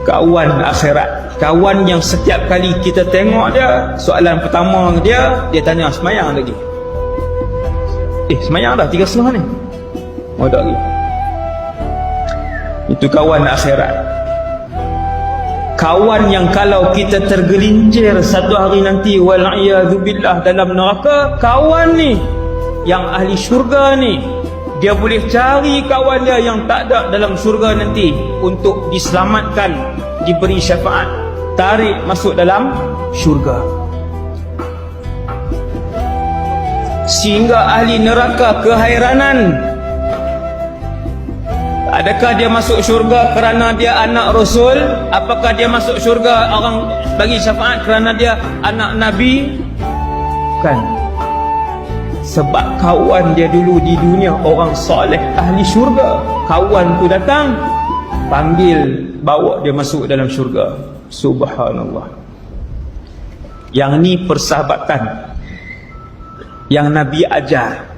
Kawan akhirat, kawan yang setiap kali kita tengok dia, soalan pertama dia tanya semayang lagi. Semayang dah 3.30 ni. Oh tak lagi. Itu kawan akhirat. Kawan yang kalau kita tergelincir satu hari nanti wal'iyadzubillah dalam neraka, kawan ni yang ahli syurga ni, dia boleh cari kawan dia yang tak ada dalam syurga nanti untuk diselamatkan, diberi syafaat, tarik masuk dalam syurga. Sehingga ahli neraka kehairanan, adakah dia masuk syurga kerana dia anak Rasul? Apakah dia masuk syurga orang bagi syafaat kerana dia anak Nabi? Bukan. Sebab kawan dia dulu di dunia orang soleh, ahli syurga. Kawan tu datang, panggil, bawa dia masuk dalam syurga. Subhanallah. Yang ni persahabatan yang Nabi ajar.